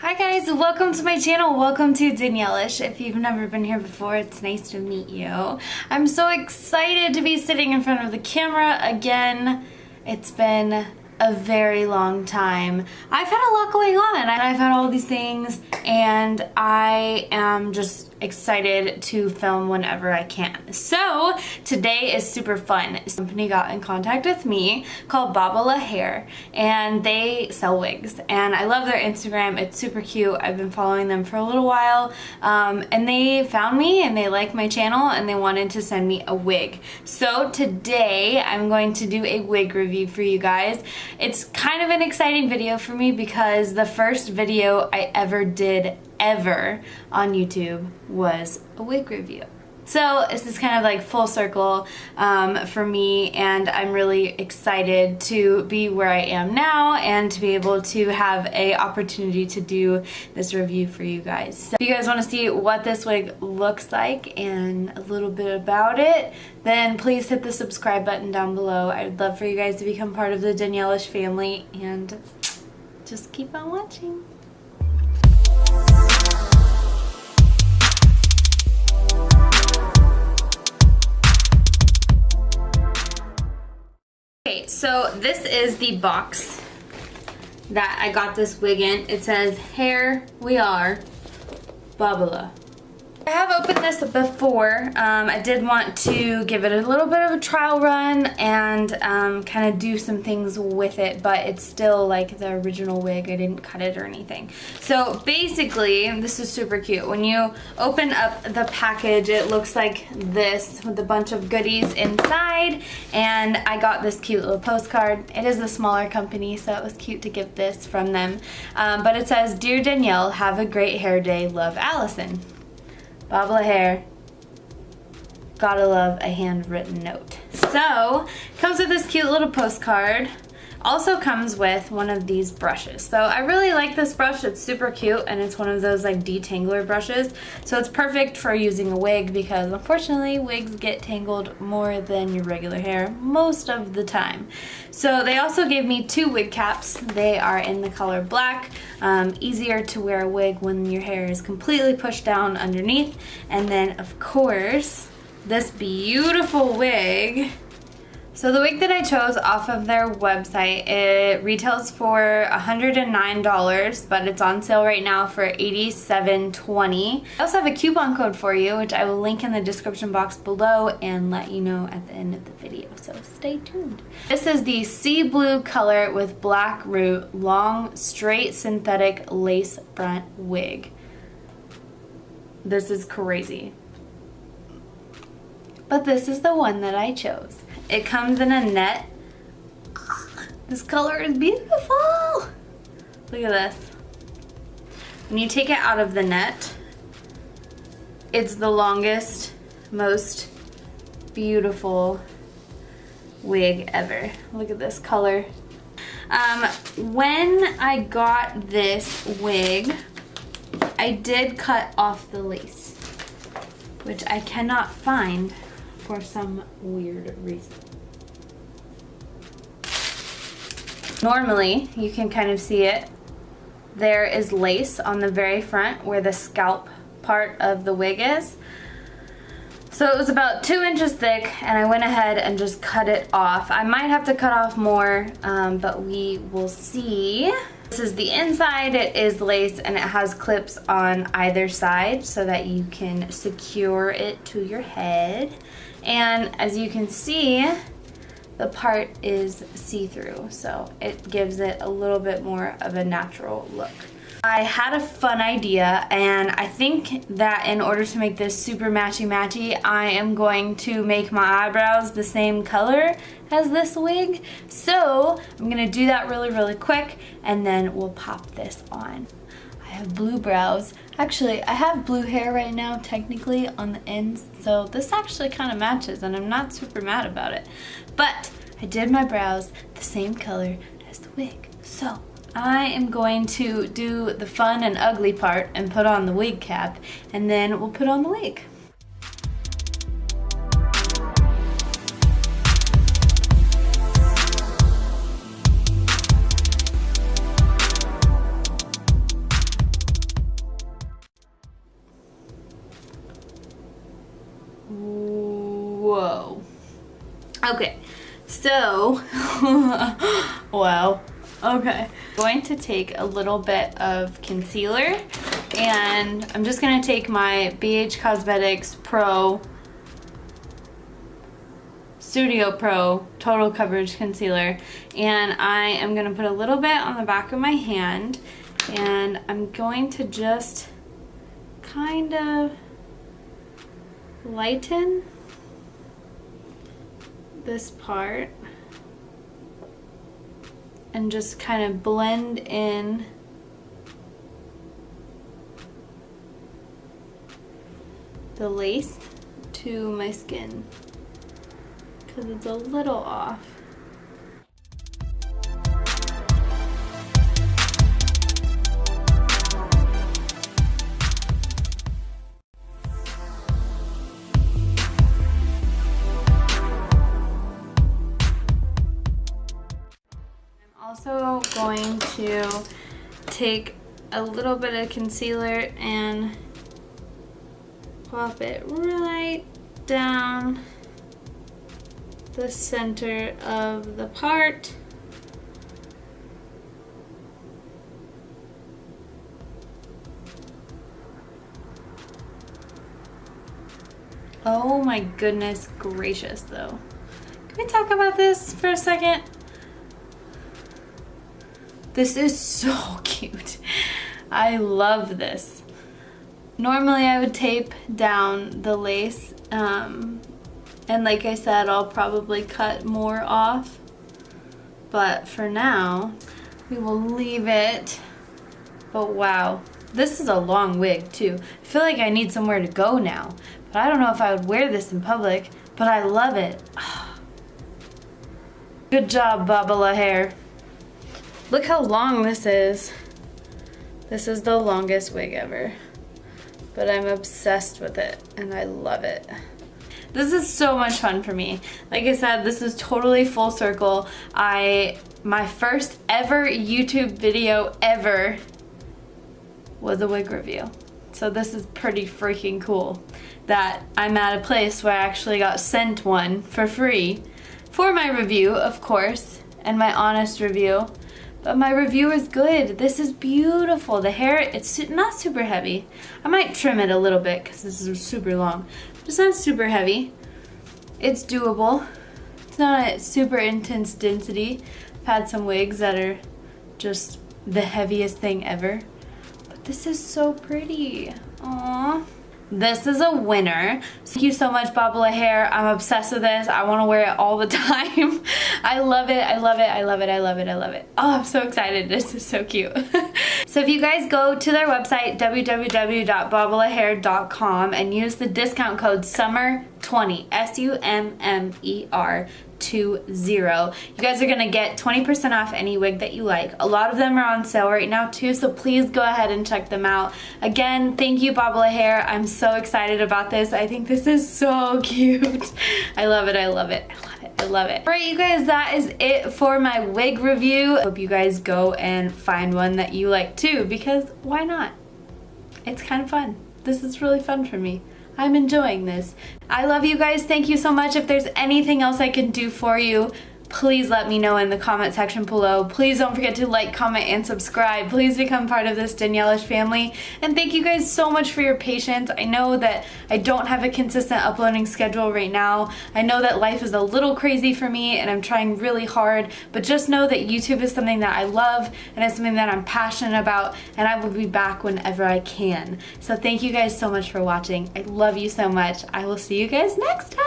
Hi guys, welcome to my channel. Welcome to Danielle-ish. If you've never been here before, it's nice to meet you. I'm so excited to be sitting in front of the camera again. It's been a very long time. I've had a lot going on. I've had all these things and I am just excited to film whenever I can. So today is super fun. This company got in contact with me called Babala Hair and they sell wigs and I love their Instagram. It's super cute. I've been following them for a little while and they found me and they like my channel and they wanted to send me a wig. So today I'm going to do a wig review for you guys. It's kind of an exciting video for me because the first video I ever did on YouTube was a wig review. So this is kind of like full circle for me and I'm really excited to be where I am now and to be able to have a opportunity to do this review for you guys. So if you guys want to see what this wig looks like and a little bit about it, then please hit the subscribe button down below. I'd love for you guys to become part of the Danielle-ish family and just keep on watching. Okay, so this is the box that I got this wig in. It says, "Here we are, Babala." I have opened this before. I did want to give it a little bit of a trial run and kind of do some things with it, but it's still like the original wig. I didn't cut it or anything. So basically, this is super cute. When you open up the package, it looks like this with a bunch of goodies inside, and I got this cute little postcard. It is a smaller company, so it was cute to get this from them. But it says, "Dear Danielle, have a great hair day. Love, Allison." Babala Hair. Gotta love a handwritten note. So, comes with this cute little postcard. Also comes with one of these brushes. So I really like this brush. It's super cute and it's one of those like detangler brushes. So it's perfect for using a wig because unfortunately wigs get tangled more than your regular hair most of the time. So they also gave me 2 wig caps. They are in the color black. Easier to wear a wig when your hair is completely pushed down underneath. And then of course this beautiful wig. So the wig that I chose off of their website, it retails for $109, but it's on sale right now for $87.20. I also have a coupon code for you, which I will link in the description box below and let you know at the end of the video, so stay tuned. This is the sea blue color with black root, long, straight synthetic lace front wig. This is crazy. But this is the one that I chose. It comes in a net. This color is beautiful. Look at this. When you take it out of the net, it's the longest, most beautiful wig ever. Look at this color. When I got this wig, I did cut off the lace, which I cannot find for some weird reason. Normally, you can kind of see it. There is lace on the very front where the scalp part of the wig is. So it was about 2 inches thick and I went ahead and just cut it off. I might have to cut off more, but we will see. This is the inside. It is lace and it has clips on either side so that you can secure it to your head. And as you can see, the part is see-through, so it gives it a little bit more of a natural look. I had a fun idea, and I think that in order to make this super matchy-matchy, I am going to make my eyebrows the same color as this wig. So I'm gonna do that really quick, and then we'll pop this on. I have blue brows. Actually, I have blue hair right now, technically, on the ends, so this actually kind of matches, and I'm not super mad about it. But I did my brows the same color as the wig, so I am going to do the fun and ugly part and put on the wig cap, and then we'll put on the wig. Whoa. Okay, so, wow. Okay. I'm going to take a little bit of concealer, and I'm just going to take my BH Cosmetics Pro Studio Pro Total Coverage Concealer, and I am going to put a little bit on the back of my hand, and I'm going to just kind of lighten this part and just kind of blend in the lace to my skin because it's a little off. Also going to take a little bit of concealer and pop it right down the center of the part. Oh my goodness gracious though. Can we talk about this for a second? This is so cute. I love this. Normally I would tape down the lace, and like I said, I'll probably cut more off. But for now, we will leave it. But wow, this is a long wig too. I feel like I need somewhere to go now. But I don't know if I would wear this in public, but I love it. Good job, Babala Hair. Look how long this is. This is the longest wig ever. But I'm obsessed with it and I love it. This is so much fun for me. Like I said, this is totally full circle. My first ever YouTube video ever was a wig review. So this is pretty freaking cool that I'm at a place where I actually got sent one for free for my review, of course, and my honest review. But my review is good. This is beautiful. The hair, it's not super heavy. I might trim it a little bit because this is super long. It's not super heavy. It's doable. It's not a super intense density. I've had some wigs that are just the heaviest thing ever. But this is so pretty. Aww. This is a winner. Thank you so much, Babala Hair. I'm obsessed with this. I want to wear it all the time. I love it. I love it. I love it. I love it. I love it. Oh, I'm so excited. This is so cute. So if you guys go to their website, www.babalahair.com, and use the discount code SUMMER20, SUMMER 20, you guys are gonna get 20% off any wig that you like. A lot of them are on sale right now too, so please go ahead and check them out. Again, thank you, Babala Hair. I'm so excited about this. I think this is so cute. I love it. I love it. I love it. I love it. Alright, you guys, that is it for my wig review. I hope you guys go and find one that you like too, because why not? It's kind of fun. This is really fun for me. I'm enjoying this. I love you guys. Thank you so much. If there's anything else I can do for you, please let me know in the comment section below. Please don't forget to like, comment, and subscribe. Please become part of this Danielle-ish family. And thank you guys so much for your patience. I know that I don't have a consistent uploading schedule right now. I know that life is a little crazy for me and I'm trying really hard, but just know that YouTube is something that I love and it's something that I'm passionate about, and I will be back whenever I can. So thank you guys so much for watching. I love you so much. I will see you guys next time.